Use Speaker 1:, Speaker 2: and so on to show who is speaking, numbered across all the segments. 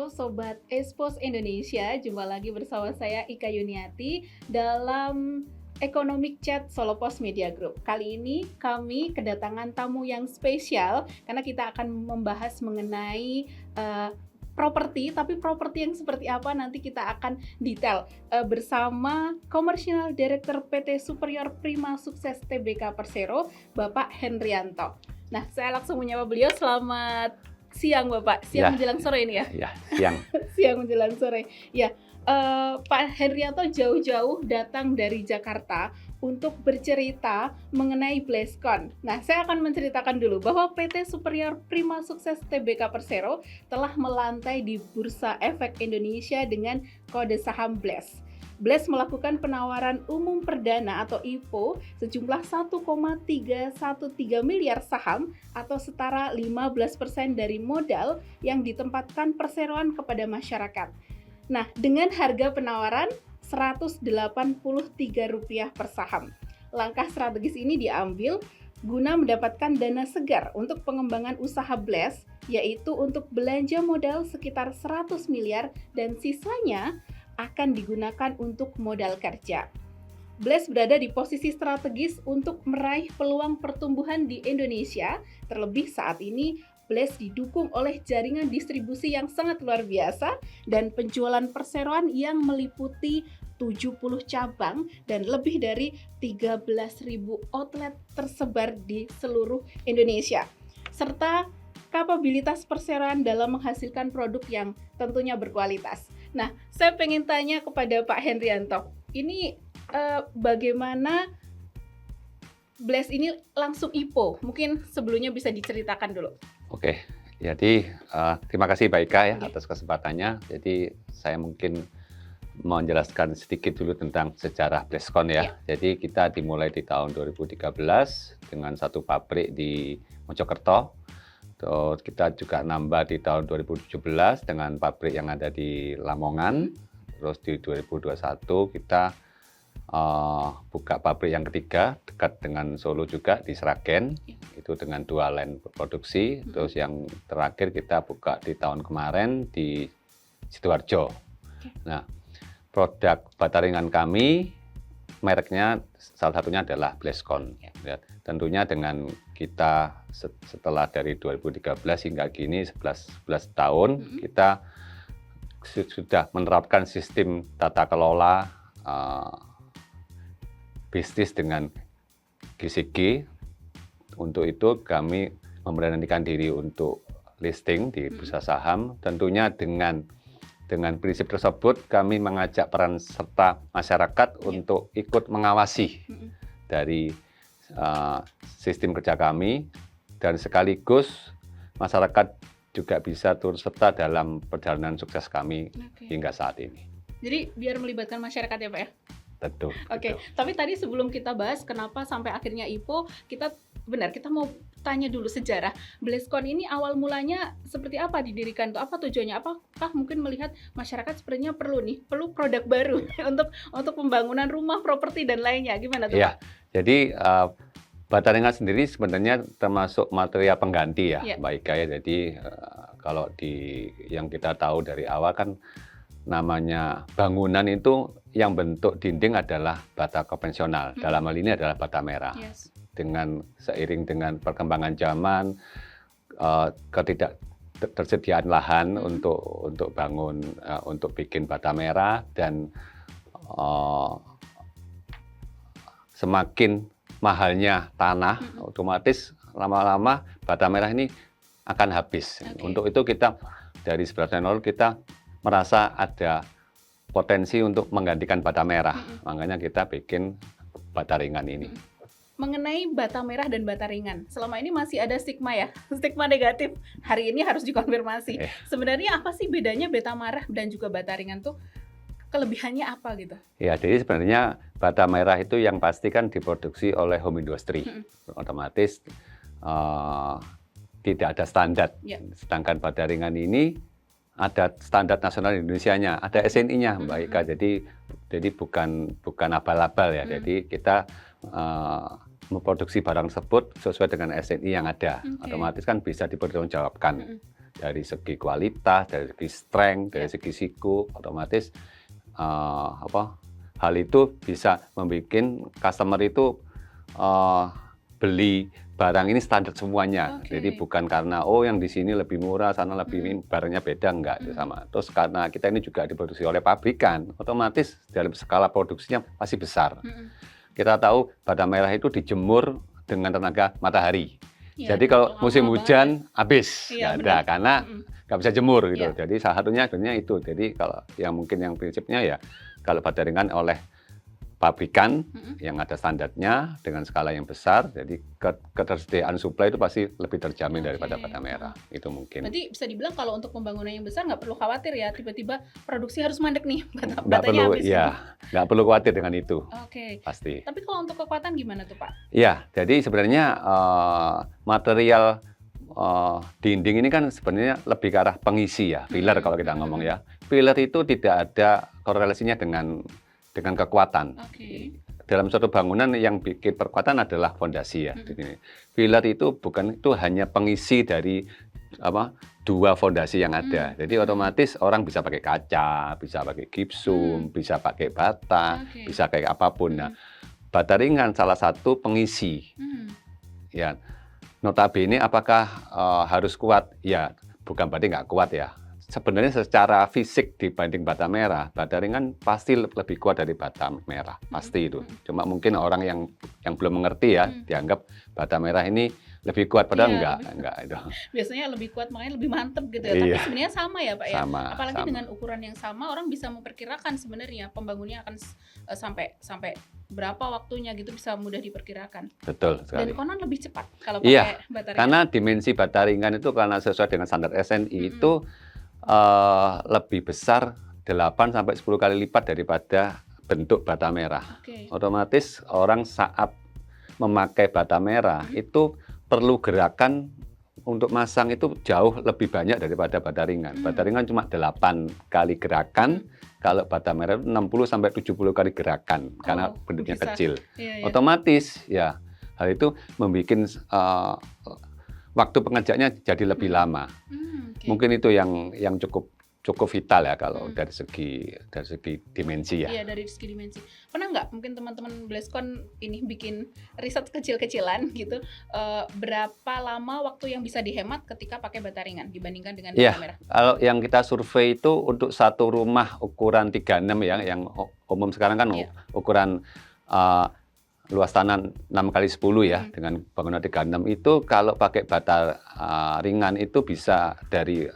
Speaker 1: Sobat Expos Indonesia, jumpa lagi bersama saya Ika Yuniati dalam Economic Chat Solo Pos Media Group. Kali ini kami kedatangan tamu yang spesial karena kita akan membahas mengenai properti, tapi properti yang seperti apa nanti kita akan detail bersama Commercial Director PT Superior Prima Sukses Tbk Persero, Bapak Hendrianto. Nah, saya langsung menyapa beliau. Selamat siang Bapak, siang menjelang sore ini ya?
Speaker 2: Ya, siang.
Speaker 1: Siang menjelang sore. Ya, Pak Hendrianto jauh-jauh datang dari Jakarta untuk bercerita mengenai BlessCon. Nah, saya akan menceritakan dulu bahwa PT Superior Prima Sukses Tbk Persero telah melantai di Bursa Efek Indonesia dengan kode saham Bless. Bless melakukan penawaran umum perdana atau IPO sejumlah 1,313 miliar saham atau setara 15% dari modal yang ditempatkan perseroan kepada masyarakat. Nah, dengan harga penawaran Rp183 per saham. Langkah strategis ini diambil guna mendapatkan dana segar untuk pengembangan usaha Bless, yaitu untuk belanja modal sekitar 100 miliar dan sisanya akan digunakan untuk modal kerja. Bless berada di posisi strategis untuk meraih peluang pertumbuhan di Indonesia, terlebih saat ini Bless didukung oleh jaringan distribusi yang sangat luar biasa dan penjualan perseroan yang meliputi 70 cabang dan lebih dari 13.000 outlet tersebar di seluruh Indonesia, serta kapabilitas perseroan dalam menghasilkan produk yang tentunya berkualitas. Nah, saya pengen tanya kepada Pak Hendrianto, ini bagaimana Bless ini langsung IPO? Mungkin sebelumnya bisa diceritakan dulu.
Speaker 2: Oke, jadi terima kasih Mbak Ika ya atas kesempatannya. Jadi saya mungkin menjelaskan sedikit dulu tentang sejarah BlessCon ya. Jadi kita dimulai di tahun 2013 dengan satu pabrik di Mojokerto. Terus kita juga nambah di tahun 2017 dengan pabrik yang ada di Lamongan. Terus di 2021 kita buka pabrik yang ketiga dekat dengan Solo juga di Sragen. Itu dengan 2 line produksi. Terus yang terakhir kita buka di tahun kemarin di Sidoarjo. Nah, produk bata ringan kami mereknya salah satunya adalah BlessCon. Ya, tentunya dengan kita setelah dari 2013 hingga kini 11 tahun kita sudah menerapkan sistem tata kelola bisnis dengan GCG. Untuk itu kami memberanikan diri untuk listing di bursa saham. Tentunya dengan prinsip tersebut kami mengajak peran serta masyarakat untuk ikut mengawasi dari sistem kerja kami, dan sekaligus masyarakat juga bisa turut serta dalam perjalanan sukses kami hingga saat ini.
Speaker 1: Jadi biar melibatkan masyarakat ya Pak ya?
Speaker 2: Tentu.
Speaker 1: Oke, tapi tadi sebelum kita bahas kenapa sampai akhirnya IPO, kita mau tanya dulu sejarah. BlessCon ini awal mulanya seperti apa didirikan? Apa tujuannya? Apakah mungkin melihat masyarakat sepertinya perlu produk baru untuk pembangunan rumah, properti dan lainnya? Gimana tuh
Speaker 2: ya,
Speaker 1: Pak?
Speaker 2: Jadi bata ringan sendiri sebenarnya termasuk material pengganti ya, Mbak Ika ya. Jadi kalau yang kita tahu dari awal kan namanya bangunan itu yang bentuk dinding adalah bata konvensional. Dalam hal ini adalah bata merah. Seiring dengan perkembangan zaman, ketidaktersediaan lahan untuk bangun, untuk bikin bata merah, dan semakin mahalnya tanah, otomatis lama-lama bata merah ini akan habis. Untuk itu kita dari 11 tahun kita merasa ada potensi untuk menggantikan bata merah. Makanya kita bikin bata ringan ini.
Speaker 1: Mengenai bata merah dan bata ringan, selama ini masih ada stigma ya, stigma negatif. Hari ini harus dikonfirmasi. Sebenarnya apa sih bedanya bata merah dan juga bata ringan tuh? Kelebihannya apa gitu?
Speaker 2: Ya, jadi sebenarnya bata merah itu yang pasti kan diproduksi oleh home industry. Otomatis tidak ada standar. Sedangkan bata ringan ini ada standar nasional Indonesianya, ada SNI-nya Mbak Ika. Jadi bukan abal-abal ya. Jadi kita memproduksi barang tersebut sesuai dengan SNI yang ada. Otomatis kan bisa dipertanggungjawabkan. dari segi kualitas, dari segi strength, dari segi siku, otomatis hal itu bisa membuat customer itu beli barang ini standar semuanya. Jadi bukan karena yang di sini lebih murah, sana lebih ini, barangnya beda, enggak itu sama. Terus karena kita ini juga diproduksi oleh pabrikan, otomatis dalam skala produksinya pasti besar. Kita tahu bata merah itu dijemur dengan tenaga matahari. Jadi kalau musim hujan habis, nggak ada karena nggak bisa jemur gitu. Jadi salah satunya sebenarnya itu. Jadi kalau yang mungkin yang prinsipnya ya kalau bata ringan oleh pabrikan yang ada standarnya dengan skala yang besar, jadi ketersediaan suplai itu pasti lebih terjamin daripada bata merah. Itu mungkin.
Speaker 1: Berarti bisa dibilang kalau untuk pembangunan yang besar nggak perlu khawatir ya, tiba-tiba produksi harus mandek nih,
Speaker 2: Nggak perlu,
Speaker 1: habis.
Speaker 2: Nggak perlu khawatir dengan itu. Pasti.
Speaker 1: Tapi kalau untuk kekuatan gimana tuh Pak?
Speaker 2: Iya, jadi sebenarnya material dinding ini kan sebenarnya lebih ke arah pengisi ya, filler kalau kita ngomong ya. Filler itu tidak ada korelasinya dengan kekuatan. Dalam suatu bangunan yang bikin perkuatan adalah fondasi ya. Filler itu hanya pengisi dari dua fondasi yang ada. Jadi otomatis orang bisa pakai kaca, bisa pakai gipsum, bisa pakai bata, bisa kayak apapun. Nah, bata ringan salah satu pengisi. Ya, notabene apakah harus kuat? Ya, bukan berarti nggak kuat ya. Sebenarnya secara fisik dibanding bata merah, bata ringan pasti lebih kuat dari bata merah, pasti itu. Cuma mungkin orang yang belum mengerti ya, dianggap bata merah ini lebih kuat, padahal enggak itu.
Speaker 1: Biasanya lebih kuat, makanya lebih mantep gitu ya. Tapi sebenarnya sama ya Pak ya.
Speaker 2: Sama,
Speaker 1: apalagi dengan ukuran yang sama, orang bisa memperkirakan sebenarnya pembangunnya akan sampai berapa waktunya gitu, bisa mudah diperkirakan.
Speaker 2: Betul sekali.
Speaker 1: Dan konon lebih cepat kalau pakai bata ringan.
Speaker 2: Karena dimensi bata ringan itu karena sesuai dengan standar SNI itu lebih besar 8 sampai 10 kali lipat daripada bentuk bata merah. Otomatis orang saat memakai bata merah itu perlu gerakan untuk masang itu jauh lebih banyak daripada bata ringan. Bata ringan cuma 8 kali gerakan, kalau bata merah 60 sampai 70 kali gerakan karena bentuknya kecil. Otomatis ya hal itu membuat waktu pengerjaannya jadi lebih lama. Mungkin itu yang cukup vital ya kalau dari segi dimensi ya.
Speaker 1: Iya, dari segi dimensi. Pernah nggak mungkin teman-teman Bleskon ini bikin riset kecil-kecilan gitu, berapa lama waktu yang bisa dihemat ketika pakai bata ringan dibandingkan dengan bata merah?
Speaker 2: Kalau yang kita survei itu untuk satu rumah ukuran 36 ya, yang umum sekarang kan ukuran luas tanah 6x10 ya, dengan bangunan 36 itu kalau pakai bata ringan itu bisa dari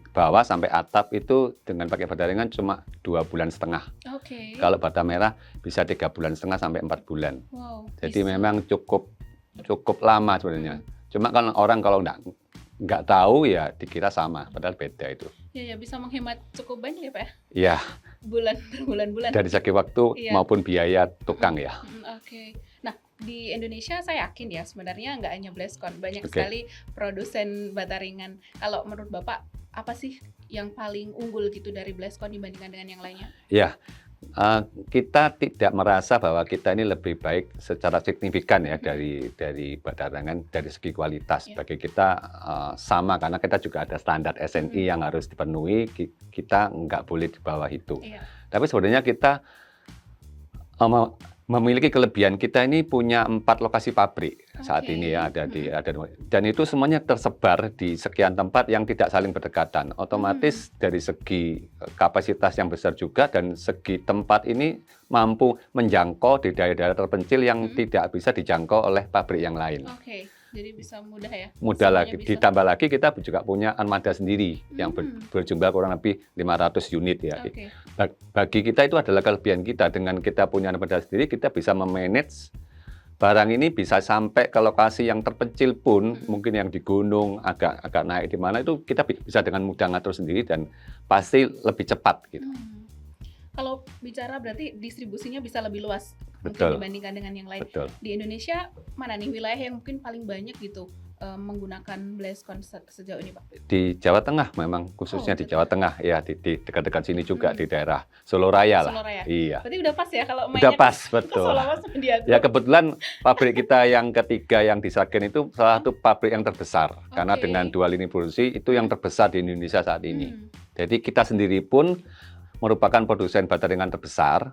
Speaker 2: bawah sampai atap itu dengan pakai bata ringan cuma 2,5 bulan. Kalau bata merah bisa 3,5 bulan sampai 4 bulan. Jadi memang cukup lama sebenarnya. Cuma kan orang kalau nggak tahu ya dikira sama, padahal beda itu.
Speaker 1: Ya bisa menghemat cukup banyak ya Pak ya?
Speaker 2: Iya.
Speaker 1: Berbulan-bulan.
Speaker 2: Dari segi waktu maupun biaya tukang ya.
Speaker 1: Nah, di Indonesia saya yakin ya sebenarnya nggak hanya Bleskon, banyak sekali produsen bata ringan. Kalau menurut Bapak apa sih yang paling unggul gitu dari Bleskon dibandingkan dengan yang lainnya? Ya,
Speaker 2: kita tidak merasa bahwa kita ini lebih baik secara signifikan ya dari bata ringan dari segi kualitas. Bagi kita sama karena kita juga ada standar SNI yang harus dipenuhi. Kita nggak boleh di bawah itu. Tapi sebenarnya kita memiliki kelebihan, kita ini punya 4 lokasi pabrik saat ini ya, dan itu semuanya tersebar di sekian tempat yang tidak saling berdekatan. Otomatis dari segi kapasitas yang besar juga dan segi tempat ini mampu menjangkau di daerah-daerah terpencil yang tidak bisa dijangkau oleh pabrik yang lain.
Speaker 1: Jadi bisa mudah ya?
Speaker 2: Mudah lagi, ditambah lagi kita juga punya armada sendiri yang berjumlah kurang lebih 500 unit ya. Bagi kita itu adalah kelebihan kita, dengan kita punya armada sendiri kita bisa memanage barang ini bisa sampai ke lokasi yang terpencil pun, mungkin yang di gunung, agak naik di mana itu kita bisa dengan mudah ngatur sendiri dan pasti lebih cepat gitu.
Speaker 1: Kalau bicara berarti distribusinya bisa lebih luas mungkin dibandingkan dengan yang lain. Di Indonesia mana nih wilayah yang mungkin paling banyak gitu menggunakan Bleskon sejauh ini, Pak?
Speaker 2: Di Jawa Tengah memang, khususnya di Jawa Tengah, ya di dekat-dekat sini juga, di daerah Solo Raya lah.
Speaker 1: Solo Raya.
Speaker 2: Iya.
Speaker 1: Berarti udah pas ya kalau
Speaker 2: Udah
Speaker 1: mainnya
Speaker 2: pas,
Speaker 1: ke
Speaker 2: betul.
Speaker 1: Solo Mas Sandiaga.
Speaker 2: Ya kebetulan pabrik kita yang ketiga yang di Sragen itu salah satu pabrik yang terbesar. Karena dengan dua lini produksi itu yang terbesar di Indonesia saat ini. Jadi kita sendiri pun merupakan produsen baterai ringan terbesar.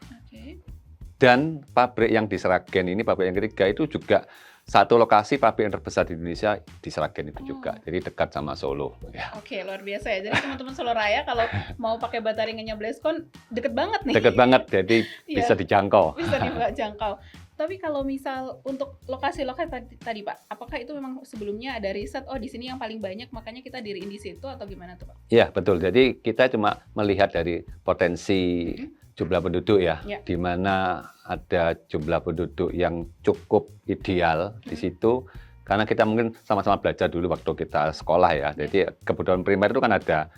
Speaker 2: Dan pabrik yang di Sragen ini, pabrik yang ketiga itu juga satu lokasi pabrik yang terbesar di Indonesia di Sragen itu juga, jadi dekat sama Solo. Ya.
Speaker 1: Oke, luar biasa ya. Jadi teman-teman Solo Raya kalau mau pakai baterai ringannya Bleskon, deket banget nih.
Speaker 2: Deket banget, jadi bisa dijangkau.
Speaker 1: Bisa dijangkau. Tapi kalau misal untuk lokasi-lokasi tadi Pak, apakah itu memang sebelumnya ada riset, oh di sini yang paling banyak makanya kita diriin di situ atau gimana tuh Pak?
Speaker 2: Iya betul, jadi kita cuma melihat dari potensi jumlah penduduk ya, di mana ada jumlah penduduk yang cukup ideal di situ, karena kita mungkin sama-sama belajar dulu waktu kita sekolah ya. Jadi kebutuhan primer itu kan ada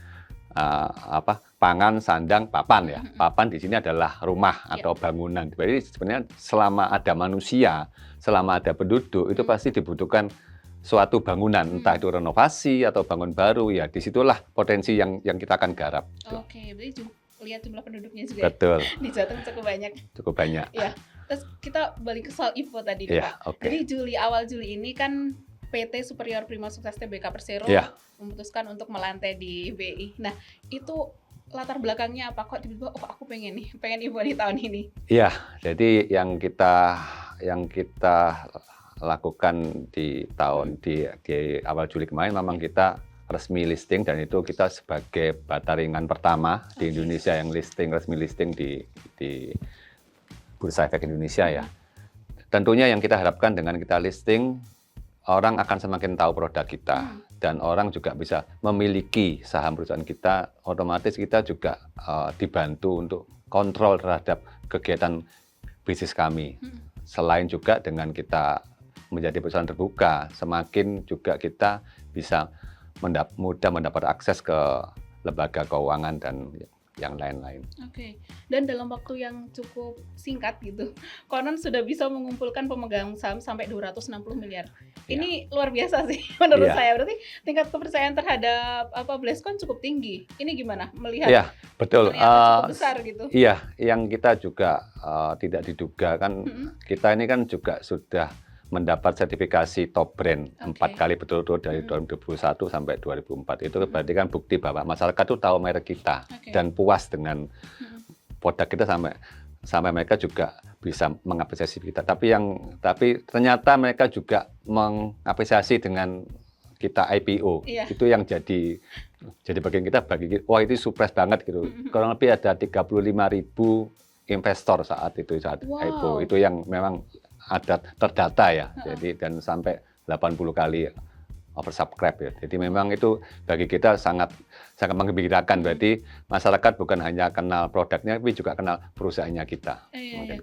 Speaker 2: pangan, sandang, papan ya. Papan di sini adalah rumah atau bangunan. Jadi sebenarnya selama ada manusia, selama ada penduduk itu pasti dibutuhkan suatu bangunan, entah itu renovasi atau bangun baru ya. Disitulah potensi yang kita akan garap.
Speaker 1: Oke, berarti lihat jumlah penduduknya juga.
Speaker 2: Betul.
Speaker 1: Di Jateng cukup banyak.
Speaker 2: Cukup banyak.
Speaker 1: Ya. Terus kita balik ke soal info tadi
Speaker 2: Pak.
Speaker 1: Jadi awal Juli ini kan PT Superior Prima Sukses Tbk Persero memutuskan untuk melantai di BI. Nah, itu latar belakangnya apa kok tiba-tiba aku pengen info di tahun ini? Iya,
Speaker 2: jadi yang kita lakukan di awal Juli kemarin memang kita resmi listing, dan itu kita sebagai baterai ringan pertama di Indonesia yang resmi listing di Bursa Efek Indonesia ya. Tentunya yang kita harapkan dengan kita listing, orang akan semakin tahu produk kita dan orang juga bisa memiliki saham perusahaan kita. Otomatis kita juga dibantu untuk kontrol terhadap kegiatan bisnis kami. Selain juga dengan kita menjadi perusahaan terbuka, semakin juga kita bisa mudah mendapat akses ke lembaga keuangan dan yang lain-lain.
Speaker 1: Oke. Dan dalam waktu yang cukup singkat gitu, konon sudah bisa mengumpulkan pemegang saham sampai 260 miliar. Ini luar biasa sih menurut saya. Berarti tingkat kepercayaan terhadap Bleskon cukup tinggi. Ini gimana melihat?
Speaker 2: Iya, betul.
Speaker 1: Cukup besar gitu.
Speaker 2: Iya, yang kita juga tidak diduga kan, kita ini kan juga sudah mendapat sertifikasi top brand 4 kali berturut-turut dari 2021 sampai 2004. Itu berarti kan bukti bahwa masyarakat itu tahu merek kita dan puas dengan produk kita, sampai mereka juga bisa mengapresiasi kita. Tapi ternyata mereka juga mengapresiasi dengan kita IPO. Itu yang jadi bagian kita, wah itu surprise banget gitu. Kurang lebih ada 35.000 investor saat IPO. Itu yang memang ada terdata ya. Jadi dan sampai 80 kali oversubscribe ya. Jadi memang itu bagi kita sangat menggembirakan. Berarti masyarakat bukan hanya kenal produknya, tapi juga kenal perusahaannya kita.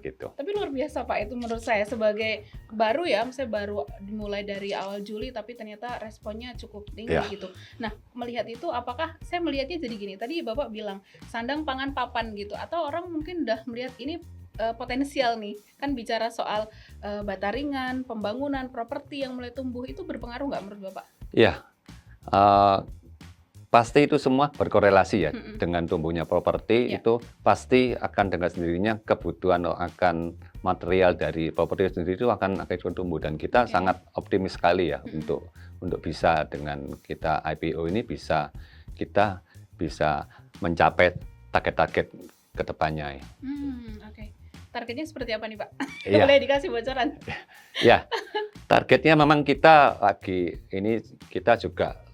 Speaker 2: Gitu.
Speaker 1: Tapi luar biasa Pak, itu menurut saya sebagai baru ya, misalnya baru dimulai dari awal Juli, tapi ternyata responnya cukup tinggi gitu. Nah, melihat itu, apakah saya melihatnya jadi gini? Tadi Bapak bilang sandang, pangan, papan gitu, atau orang mungkin udah melihat ini potensial nih, kan bicara soal baterai ringan, pembangunan, properti yang mulai tumbuh, itu berpengaruh nggak menurut Bapak?
Speaker 2: Iya, pasti itu semua berkorelasi ya dengan tumbuhnya properti. Itu pasti akan dengan sendirinya kebutuhan akan material dari properti sendiri itu akan tumbuh, dan kita sangat optimis sekali ya untuk bisa dengan kita IPO ini kita bisa mencapai target-target kedepannya.
Speaker 1: Targetnya seperti apa nih Pak? Boleh dikasih bocoran?
Speaker 2: Ya, targetnya memang kita juga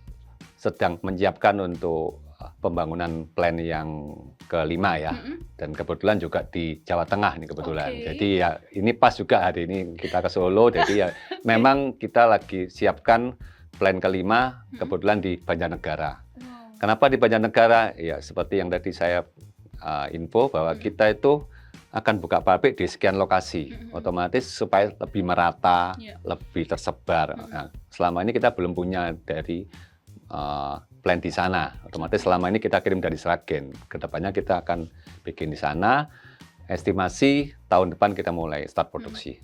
Speaker 2: sedang menyiapkan untuk pembangunan plan yang kelima ya. Dan kebetulan juga di Jawa Tengah nih kebetulan. Jadi ya ini pas juga hari ini kita ke Solo. Jadi ya memang kita lagi siapkan plan kelima kebetulan di Banjarnegara. Kenapa di Banjarnegara? Ya seperti yang tadi saya info bahwa kita itu akan buka pabrik di sekian lokasi, otomatis supaya lebih merata, lebih tersebar. Nah, selama ini kita belum punya dari plant di sana. Otomatis selama ini kita kirim dari Sragen. Kedepannya kita akan bikin di sana. Estimasi tahun depan kita mulai start produksi.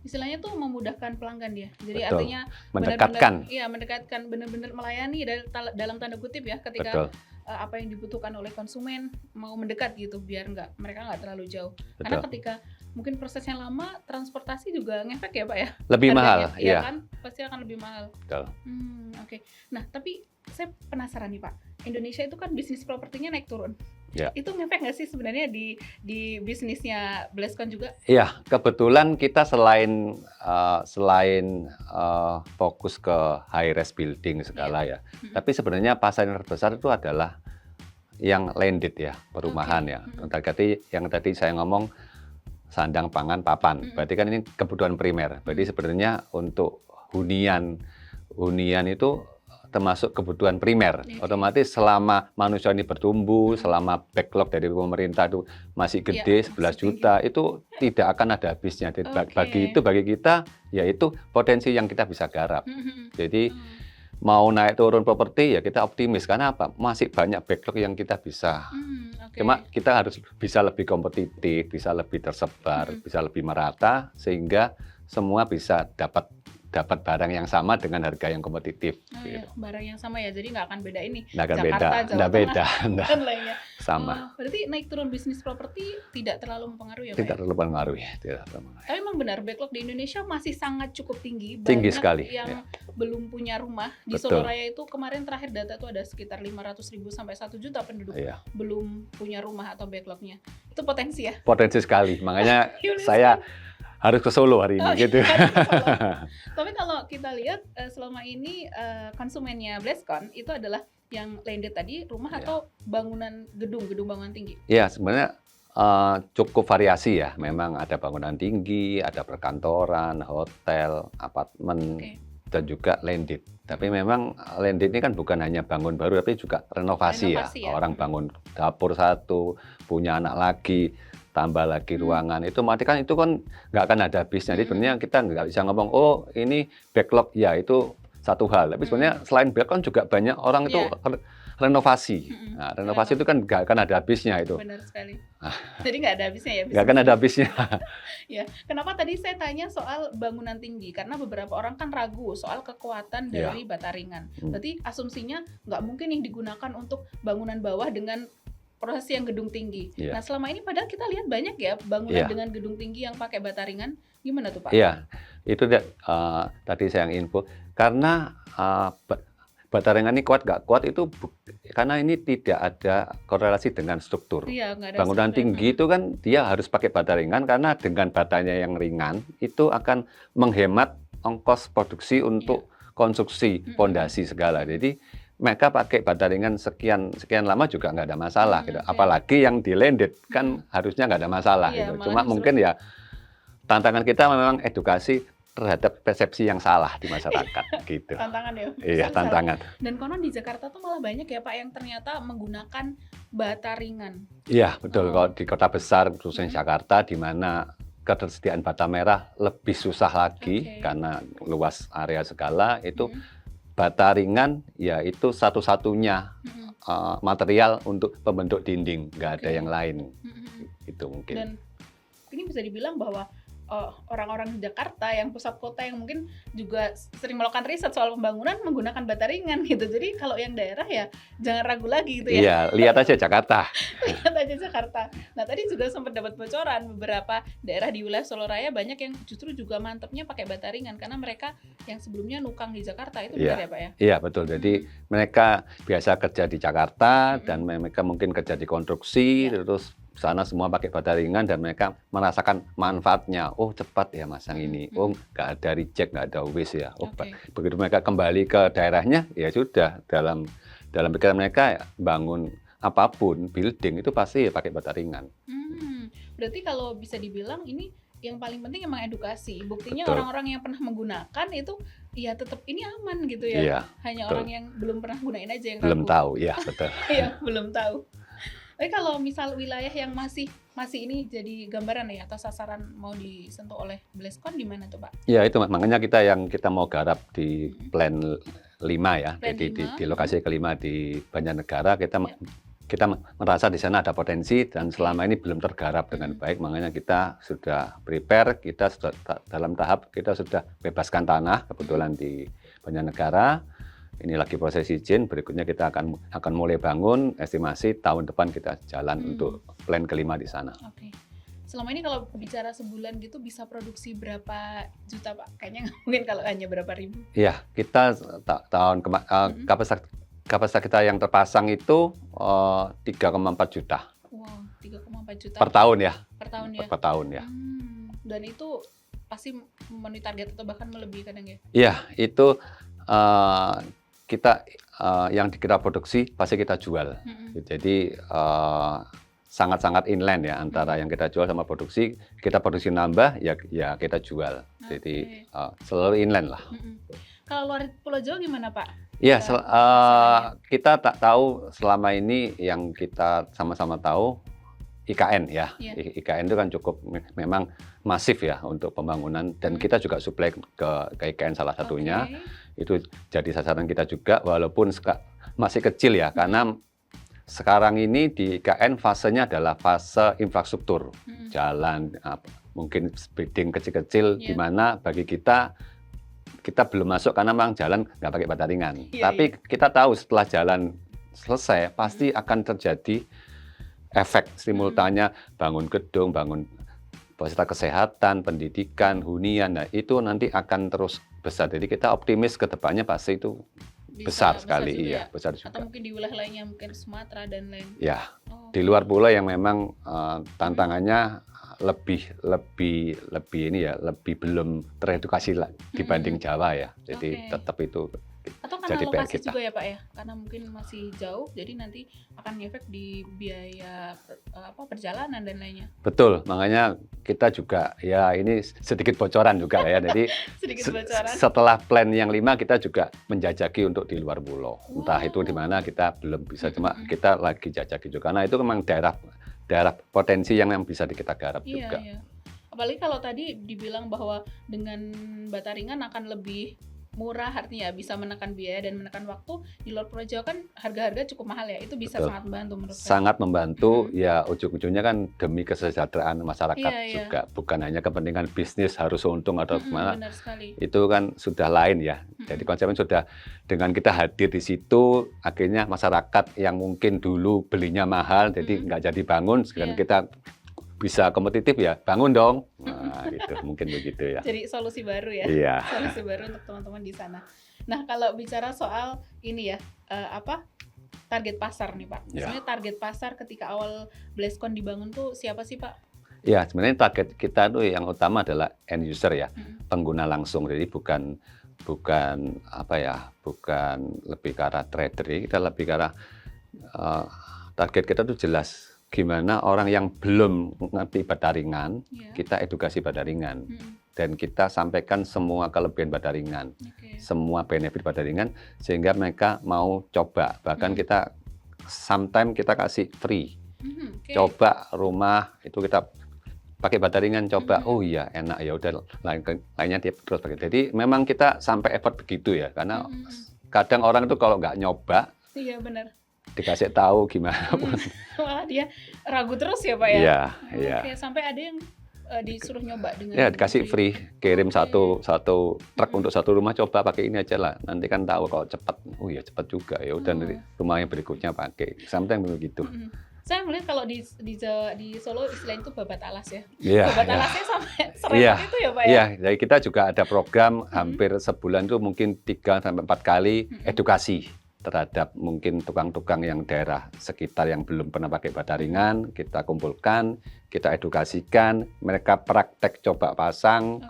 Speaker 1: istilahnya tuh memudahkan pelanggan ya. Jadi
Speaker 2: Betul.
Speaker 1: artinya
Speaker 2: Mendekatkan.
Speaker 1: benar-benar iya mendekatkan, benar-benar melayani dalam tanda kutip ya, ketika
Speaker 2: Betul.
Speaker 1: apa yang dibutuhkan oleh konsumen mau mendekat gitu, biar mereka nggak terlalu jauh. Karena
Speaker 2: Betul.
Speaker 1: ketika mungkin prosesnya lama, transportasi juga ngefek ya Pak ya,
Speaker 2: Lebih mahal,
Speaker 1: harganya,
Speaker 2: iya.
Speaker 1: kan pasti akan lebih mahal.
Speaker 2: Betul.
Speaker 1: Oke. Nah tapi saya penasaran nih Pak, Indonesia itu kan bisnis propertinya naik turun.
Speaker 2: Ya.
Speaker 1: Itu ngefek nggak sih sebenarnya di bisnisnya Bleskon juga?
Speaker 2: Iya, kebetulan kita selain fokus ke high rise building segala ya, tapi sebenarnya pasar yang terbesar itu adalah yang landed ya, perumahan ya. Yang tadi saya ngomong sandang, pangan, papan. Berarti kan ini kebutuhan primer. Berarti sebenarnya untuk hunian itu termasuk kebutuhan primer. Otomatis selama manusia ini bertumbuh, selama backlog dari pemerintah itu masih gede, 11 juta, itu tidak akan ada habisnya. Bagi kita, yaitu potensi yang kita bisa garap. Jadi mau naik turun properti ya kita optimis. Karena apa? Masih banyak backlog yang kita bisa. Cuma kita harus bisa lebih kompetitif, bisa lebih tersebar, bisa lebih merata, sehingga semua bisa dapat barang yang sama dengan harga yang kompetitif.
Speaker 1: Gitu. Ya, barang yang sama ya, jadi nggak akan beda ini.
Speaker 2: Nggak akan
Speaker 1: Jakarta,
Speaker 2: beda,
Speaker 1: Jawa
Speaker 2: nggak beda,
Speaker 1: dan lainnya.
Speaker 2: Sama.
Speaker 1: Berarti naik turun bisnis properti tidak terlalu mempengaruhi ya Pak?
Speaker 2: Tidak terlalu mempengaruhi.
Speaker 1: Tapi memang benar backlog di Indonesia masih sangat cukup tinggi.
Speaker 2: Tinggi
Speaker 1: banyak
Speaker 2: sekali.
Speaker 1: Yang belum punya rumah. Di
Speaker 2: Betul.
Speaker 1: Soloraya itu kemarin terakhir data itu ada sekitar 500.000 sampai 1 juta penduduk belum punya rumah atau backlognya. Itu potensi ya?
Speaker 2: Potensi sekali. Makanya saya harus ke Solo hari ini gitu.
Speaker 1: Tapi kalau kita lihat selama ini konsumennya Bleskon itu adalah yang landed tadi, rumah atau bangunan gedung bangunan tinggi?
Speaker 2: Iya, sebenarnya cukup variasi ya. Memang ada bangunan tinggi, ada perkantoran, hotel, apartemen, dan juga landed. Tapi memang landed ini kan bukan hanya bangun baru, tapi juga renovasi ya. Orang bangun dapur satu, punya anak lagi, tambah lagi ruangan, itu kan nggak akan ada habisnya. Jadi sebenarnya kita nggak bisa ngomong, oh ini backlog, ya itu satu hal. Tapi sebenarnya selain backlog juga banyak orang itu renovasi. Nah, renovasi itu kan nggak akan ada habisnya itu.
Speaker 1: Benar sekali. Jadi nggak ada habisnya ya?
Speaker 2: Nggak akan ada habisnya.
Speaker 1: Ya, kenapa tadi saya tanya soal bangunan tinggi? Karena beberapa orang kan ragu soal kekuatan dari bata ringan. Berarti asumsinya nggak mungkin yang digunakan untuk bangunan bawah dengan proses yang gedung tinggi. Nah selama ini padahal kita lihat banyak ya bangunan dengan gedung tinggi yang pakai bata ringan. Gimana tuh Pak?
Speaker 2: Iya, itu tadi saya yang info. Karena bata ringan ini kuat nggak kuat itu karena ini tidak ada korelasi dengan struktur.
Speaker 1: Nggak ada
Speaker 2: bangunan tinggi itu kan dia harus pakai bata ringan karena dengan batanya yang ringan itu akan menghemat ongkos produksi untuk konstruksi, pondasi segala. Jadi mereka pakai bata ringan sekian lama juga nggak ada masalah gitu. Apalagi yang di landed kan harusnya nggak ada masalah gitu. Cuma mungkin ya tantangan kita memang edukasi terhadap persepsi yang salah di masyarakat gitu.
Speaker 1: Tantangan ya.
Speaker 2: Iya, tantangan.
Speaker 1: Dan konon di Jakarta tuh malah banyak ya Pak yang ternyata menggunakan bata ringan.
Speaker 2: Iya, betul. Kalau di kota besar khususnya Jakarta di mana ketersediaan bata merah lebih susah lagi karena luas area segala itu bata ringan ya itu satu-satunya material untuk pembentuk dinding, nggak ada yang lain. Itu mungkin.
Speaker 1: Dan ini bisa dibilang bahwa orang-orang di Jakarta yang pusat kota yang mungkin juga sering melakukan riset soal pembangunan menggunakan bata ringan gitu. Jadi kalau yang daerah ya jangan ragu lagi gitu ya.
Speaker 2: Iya, lihat aja Jakarta.
Speaker 1: Lihat aja Jakarta. Nah tadi juga sempat dapat bocoran beberapa daerah di wilayah Soloraya banyak yang justru juga mantepnya pakai bata ringan karena mereka yang sebelumnya nukang di Jakarta itu benar ya Pak ya?
Speaker 2: Iya betul. Jadi mereka biasa kerja di Jakarta dan mereka mungkin kerja di konstruksi terus sana semua pakai bata ringan dan mereka merasakan manfaatnya. Oh cepat ya masang ini. Oh nggak ada reject, nggak ada waste ya. Oh begitu mereka kembali ke daerahnya ya sudah dalam pikiran mereka ya, bangun apapun building itu pasti ya pakai bata ringan.
Speaker 1: Berarti kalau bisa dibilang ini yang paling penting emang edukasi. Buktinya orang-orang yang pernah menggunakan itu ya tetap ini aman gitu ya.
Speaker 2: Iya,
Speaker 1: hanya orang yang belum pernah gunain aja yang
Speaker 2: belum
Speaker 1: ragu.
Speaker 2: tahu ya betul.
Speaker 1: Iya belum tahu. Tapi kalau misal wilayah yang masih ini jadi gambaran ya atau sasaran mau disentuh oleh Bleskon di mana tuh Pak?
Speaker 2: Ya itu makanya kita mau garap di plan 5 ya. Jadi di lokasi kelima di Banjarnegara kita kita merasa di sana ada potensi dan selama ini belum tergarap dengan baik, makanya kita sudah prepare, kita sudah dalam tahap kita sudah bebaskan tanah kebetulan di Banjarnegara. Ini lagi proses izin, berikutnya kita akan mulai bangun, estimasi tahun depan kita jalan untuk plan kelima di sana.
Speaker 1: Oke. Selama ini kalau bicara sebulan gitu bisa produksi berapa juta Pak? Kayaknya nggak mungkin kalau hanya berapa ribu.
Speaker 2: Iya, kita kapasitas kita yang terpasang itu 3,4 juta.
Speaker 1: Wow, 3,4 juta
Speaker 2: per tahun ya.
Speaker 1: per tahun ya.
Speaker 2: Per tahun ya.
Speaker 1: Dan itu pasti memenuhi target atau bahkan melebihi kadang ya?
Speaker 2: Iya, itu kita yang kita produksi pasti kita jual. Jadi sangat-sangat inline ya antara yang kita jual sama produksi. Kita produksi nambah ya kita jual. Jadi selalu inline lah.
Speaker 1: Kalau luar Pulau Jawa gimana Pak?
Speaker 2: Iya, kita tak tahu selama ini yang kita sama-sama tahu IKN ya. IKN itu kan cukup memang masif ya untuk pembangunan dan kita juga supply ke IKN salah satunya. Itu jadi sasaran kita juga walaupun masih kecil ya karena sekarang ini di IKN fasenya adalah fase infrastruktur. Jalan mungkin building kecil-kecil di mana bagi kita belum masuk karena memang jalan nggak pakai bataringan. Tapi kita tahu setelah jalan selesai pasti akan terjadi efek simultannya bangun gedung, bangun fasilitas kesehatan, pendidikan, hunian. Nah itu nanti akan terus besar. Jadi kita optimis ke depannya pasti itu besar sekali. Iya, besar juga.
Speaker 1: Atau mungkin di wilayah lainnya, mungkin Sumatera dan lain.
Speaker 2: Ya, di luar pulau yang memang tantangannya lebih ini ya, lebih belum teredukasi lah dibanding Jawa ya. Jadi tetap itu
Speaker 1: atau karena lokasi juga ya Pak ya, karena mungkin masih jauh, jadi nanti akan ngefek di biaya perjalanan dan lainnya.
Speaker 2: Betul, makanya kita juga ya ini sedikit bocoran juga ya. Jadi setelah plan yang 5 kita juga menjajaki untuk di luar pulau. Entah itu di mana kita belum bisa, cuma kita lagi jajaki juga. Karena itu memang daerah potensi yang bisa kita garap juga.
Speaker 1: Iya. Apalagi kalau tadi dibilang bahwa dengan bataringan akan lebih murah, artinya bisa menekan biaya dan menekan waktu. Di luar Pulau Jawa kan harga-harga cukup mahal ya, itu bisa sangat membantu menurut saya.
Speaker 2: Sangat membantu, ya ujung-ujungnya kan demi kesejahteraan masyarakat juga, bukan hanya kepentingan bisnis harus untung atau gimana.
Speaker 1: Benar sekali.
Speaker 2: Itu kan sudah lain ya. Jadi konsepnya sudah dengan kita hadir di situ, akhirnya masyarakat yang mungkin dulu belinya mahal, jadi nggak jadi bangun, sekarang kita bisa kompetitif ya, bangun dong. Nah, itu mungkin begitu ya.
Speaker 1: Jadi solusi baru ya.
Speaker 2: Iya.
Speaker 1: Solusi baru untuk teman-teman di sana. Nah, kalau bicara soal ini ya, target pasar nih Pak. Sebenarnya target pasar ketika awal BLESCON dibangun tuh siapa sih Pak?
Speaker 2: Ya, sebenarnya target kita tuh yang utama adalah end user ya, pengguna langsung. Jadi bukan lebih ke arah trader, kita lebih ke arah target kita tuh jelas. Gimana orang yang belum ngerti bataringan, kita edukasi bataringan. Dan kita sampaikan semua kelebihan bataringan, semua benefit bataringan, sehingga mereka mau coba. Bahkan kita sometimes kita kasih free. Coba rumah, itu kita pakai bataringan, coba, oh iya enak ya udah lainnya dia terus pakai. Jadi memang kita sampai effort begitu ya, karena kadang orang itu kalau nggak nyoba,
Speaker 1: iya benar,
Speaker 2: dikasih tahu gimana pun.
Speaker 1: Malah dia ragu terus ya Pak ya?
Speaker 2: Iya.
Speaker 1: Oke, sampai ada yang disuruh nyoba dengan...
Speaker 2: Ya, dikasih free, kirim satu truk untuk satu rumah, coba pakai ini aja lah. Nanti kan tahu kalau cepat, oh ya cepat juga ya udah rumah yang berikutnya pakai. Sometimes begitu.
Speaker 1: Saya melihat kalau di Solo istilahnya itu babat alas ya.
Speaker 2: Babat
Speaker 1: alasnya sampai serempet itu ya Pak ya?
Speaker 2: Iya, jadi kita juga ada program hampir sebulan itu mungkin 3-4 kali edukasi terhadap mungkin tukang-tukang yang daerah sekitar yang belum pernah pakai bataringan, kita kumpulkan, kita edukasikan, mereka praktek coba pasang,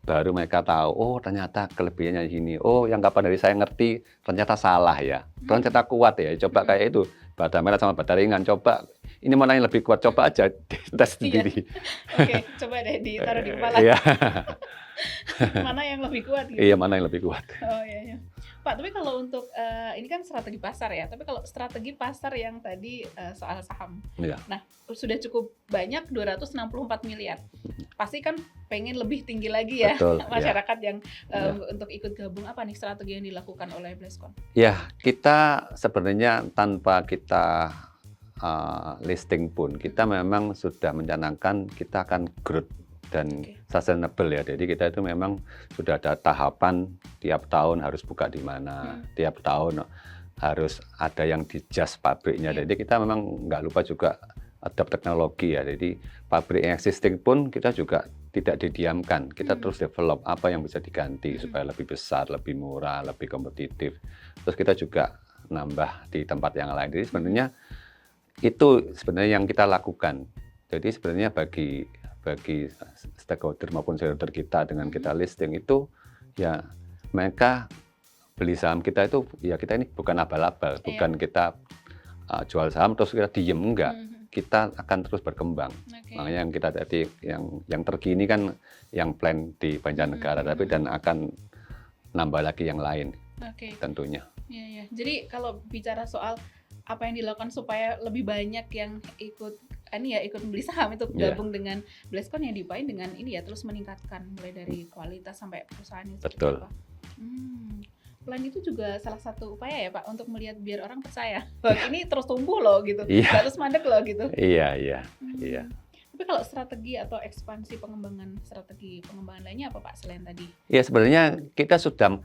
Speaker 2: baru mereka tahu, oh ternyata kelebihannya ini, oh yang kapan dari saya ngerti, ternyata salah ya, ternyata kuat ya, coba kayak itu, bata merah sama bataringan, coba, ini mana yang lebih kuat, coba aja, tes sendiri.
Speaker 1: Oke, coba deh ditaruh di kepala. Mana yang lebih kuat gitu.
Speaker 2: Iya, mana yang lebih kuat.
Speaker 1: Oh iya. Pak, tapi kalau untuk ini kan strategi pasar ya, tapi kalau strategi pasar yang tadi soal saham. Nah, sudah cukup banyak 264 miliar. Pasti kan pengen lebih tinggi lagi ya. Betul, masyarakat yang untuk ikut gabung. Apa nih strategi yang dilakukan oleh BLESCON?
Speaker 2: Ya, kita sebenarnya tanpa kita listing pun kita memang sudah mencanangkan kita akan growth dan sustainable ya. Jadi kita itu memang sudah ada tahapan tiap tahun harus buka di mana, tiap tahun harus ada yang di-adjust pabriknya. Jadi kita memang nggak lupa juga adapt teknologi ya. Jadi pabrik yang existing pun kita juga tidak didiamkan. Kita terus develop apa yang bisa diganti supaya lebih besar, lebih murah, lebih kompetitif. Terus kita juga nambah di tempat yang lain. Jadi sebenarnya itu sebenarnya yang kita lakukan. Jadi sebenarnya bagi stakeholder maupun shareholder kita dengan kita listing itu ya mereka beli saham kita itu ya kita ini bukan abal-abal, bukan kita jual saham terus kita diem, enggak. Kita akan terus berkembang. Makanya yang kita tadi yang terkini kan yang plan di Banjarnegara tapi dan akan nambah lagi yang lain. Tentunya.
Speaker 1: Ya. Jadi kalau bicara soal apa yang dilakukan supaya lebih banyak yang ikut membeli saham itu gabung dengan BLESCON yang diupayain dengan ini ya terus meningkatkan mulai dari kualitas sampai perusahaan itu.
Speaker 2: Betul.
Speaker 1: Plan itu juga salah satu upaya ya Pak untuk melihat biar orang percaya bahwa ini terus tumbuh loh gitu, nggak terus mandek loh gitu.
Speaker 2: Iya.
Speaker 1: Tapi kalau strategi atau strategi pengembangan lainnya apa Pak selain tadi?
Speaker 2: Ya sebenarnya kita sudah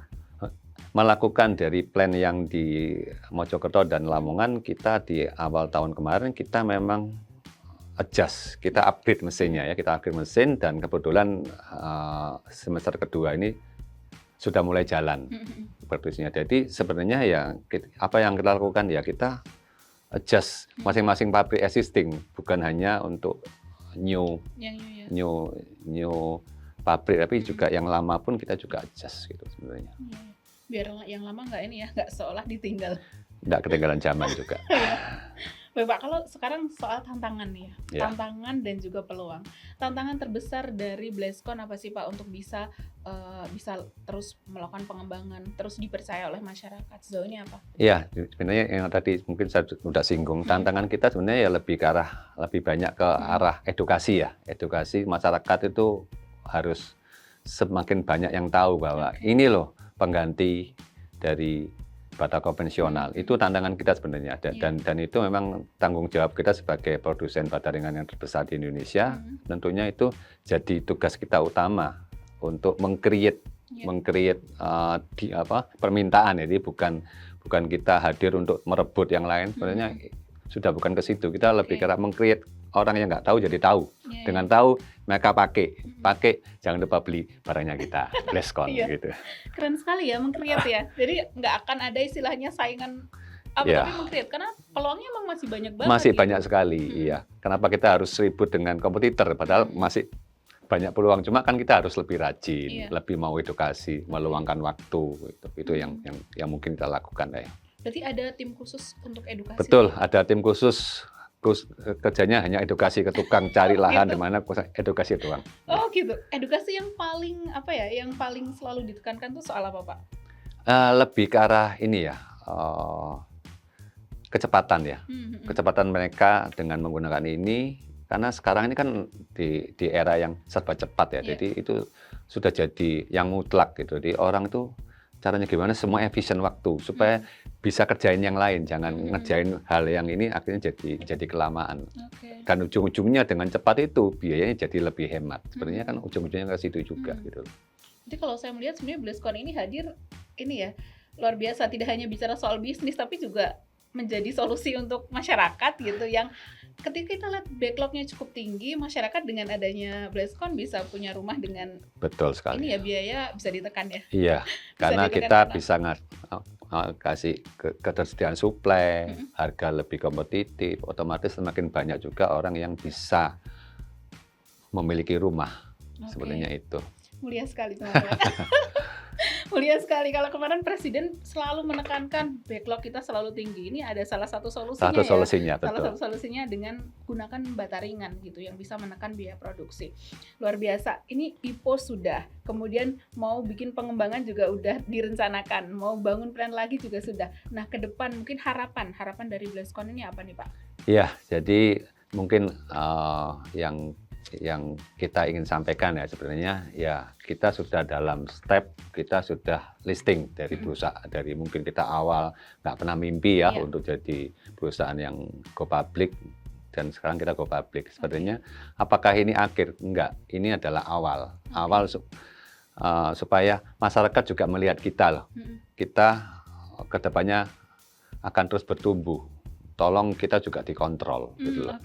Speaker 2: melakukan dari plan yang di Mojokerto dan Lamongan, kita di awal tahun kemarin kita memang adjust, kita upgrade mesinnya ya, kita upgrade mesin dan kebetulan semester kedua ini sudah mulai jalan produksinya. Jadi sebenarnya ya apa yang kita lakukan ya kita adjust masing-masing pabrik existing, bukan hanya untuk new pabrik tapi juga yang lama pun kita juga adjust gitu sebenarnya.
Speaker 1: Biar yang lama nggak seolah ditinggal.
Speaker 2: Nggak ketinggalan zaman juga.
Speaker 1: Baik Pak, kalau sekarang soal tantangan nih ya, tantangan dan juga peluang. Tantangan terbesar dari BLESCON apa sih Pak untuk bisa terus melakukan pengembangan, terus dipercaya oleh masyarakat? Sejauh ini apa?
Speaker 2: Iya, sebenarnya yang tadi mungkin saya sudah singgung, tantangan kita sebenarnya ya lebih banyak ke arah edukasi ya. Edukasi masyarakat itu harus semakin banyak yang tahu bahwa ini loh pengganti dari bata konvensional. Itu tantangan kita sebenarnya dan itu memang tanggung jawab kita sebagai produsen bata ringan yang terbesar di Indonesia. Tentunya itu jadi tugas kita utama untuk meng-create permintaan. Jadi bukan kita hadir untuk merebut yang lain. Sebenarnya sudah bukan ke situ. Kita lebih kira meng-create orang yang nggak tahu jadi tahu. Dengan tahu mereka pakai jangan lupa beli barangnya kita BLESCON gitu.
Speaker 1: Keren sekali ya meng-create ya. Jadi nggak akan ada istilahnya saingan tapi meng-create karena peluangnya emang masih banyak banget.
Speaker 2: Masih banyak sekali, iya. Kenapa kita harus ribut dengan kompetitor padahal masih banyak peluang, cuma kan kita harus lebih rajin, lebih mau edukasi, meluangkan waktu itu yang mungkin kita lakukan ya.
Speaker 1: Berarti ada tim khusus untuk edukasi.
Speaker 2: Betul, ada tim khusus kerjanya hanya edukasi ke tukang cari lahan di mana edukasi doang.
Speaker 1: Oh gitu. Edukasi yang paling yang paling selalu ditekankan tuh soal apa Pak?
Speaker 2: Lebih ke arah ini ya, kecepatan ya. Kecepatan mereka dengan menggunakan ini karena sekarang ini kan di era yang serba cepat ya. Jadi itu sudah jadi yang mutlak gitu. Jadi orang itu caranya gimana semua efisien waktu supaya bisa kerjain yang lain, jangan ngerjain hal yang ini akhirnya jadi kelamaan. Dan ujung-ujungnya dengan cepat itu biayanya jadi lebih hemat. Sebenarnya kan ujung-ujungnya ke situ juga gitu.
Speaker 1: Jadi kalau saya melihat sebenarnya BLESCON ini hadir luar biasa, tidak hanya bicara soal bisnis tapi juga menjadi solusi untuk masyarakat gitu yang ketika kita lihat backlognya cukup tinggi, masyarakat dengan adanya BLESCON bisa punya rumah dengan
Speaker 2: betul sekali.
Speaker 1: Ini ya biaya bisa ditekan ya.
Speaker 2: Iya, karena kita bisa kasih ketersediaan suplai, harga lebih kompetitif, otomatis semakin banyak juga orang yang bisa memiliki rumah. Sebenarnya itu.
Speaker 1: Mulia sekali teman-teman. Mulia sekali. Kalau kemarin Presiden selalu menekankan backlog kita selalu tinggi. Ini ada salah satu solusinya
Speaker 2: betul.
Speaker 1: Salah satu solusinya dengan gunakan bata ringan gitu yang bisa menekan biaya produksi. Luar biasa. Ini IPO sudah. Kemudian mau bikin pengembangan juga udah direncanakan. Mau bangun plan lagi juga sudah. Nah, ke depan mungkin harapan dari BLESCON ini apa nih, Pak?
Speaker 2: Iya, jadi mungkin yang yang kita ingin sampaikan ya sebenarnya ya kita sudah dalam step kita sudah listing dari perusahaan dari mungkin kita awal nggak pernah mimpi ya untuk jadi perusahaan yang go public dan sekarang kita go public. Sebenarnya apakah ini akhir? Enggak, ini adalah awal supaya masyarakat juga melihat kita loh. Kita kedepannya akan terus bertumbuh. Tolong kita juga dikontrol gitu loh.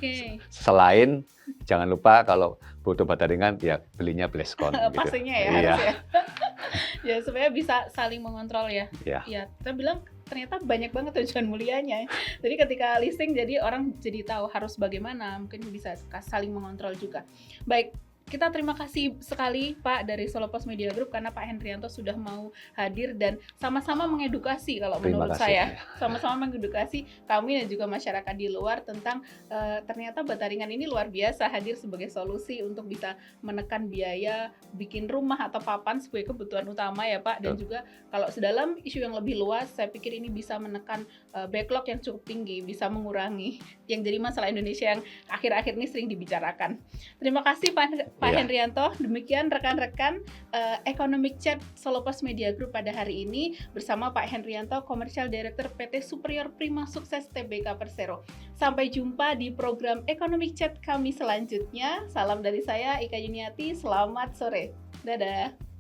Speaker 2: Selain jangan lupa kalau butuh bataringan ya belinya Bleskon gitu.
Speaker 1: Pastinya ya harus ya. Ya supaya bisa saling mengontrol ya. Ya, kita bilang ternyata banyak banget tujuan mulianya. Jadi ketika listing jadi orang jadi tahu harus bagaimana, mungkin bisa saling mengontrol juga. Baik, kita terima kasih sekali Pak dari Solopos Media Group karena Pak Hendrianto sudah mau hadir dan sama-sama mengedukasi kalau menurut saya. Sama-sama mengedukasi kami dan juga masyarakat di luar tentang ternyata Bataringan ini luar biasa hadir sebagai solusi untuk bisa menekan biaya bikin rumah atau papan sebagai kebutuhan utama ya Pak. Dan juga kalau sedalam isu yang lebih luas saya pikir ini bisa menekan backlog yang cukup tinggi, bisa mengurangi yang jadi masalah Indonesia yang akhir-akhir ini sering dibicarakan. Terima kasih Pak Hendrianto. Demikian rekan-rekan Economic Chat Solopos Media Group pada hari ini bersama Pak Hendrianto, Commercial Director PT Superior Prima Sukses Tbk Persero. Sampai jumpa di program Economic Chat kami selanjutnya. Salam dari saya Ika Yuniati, selamat sore. Dadah.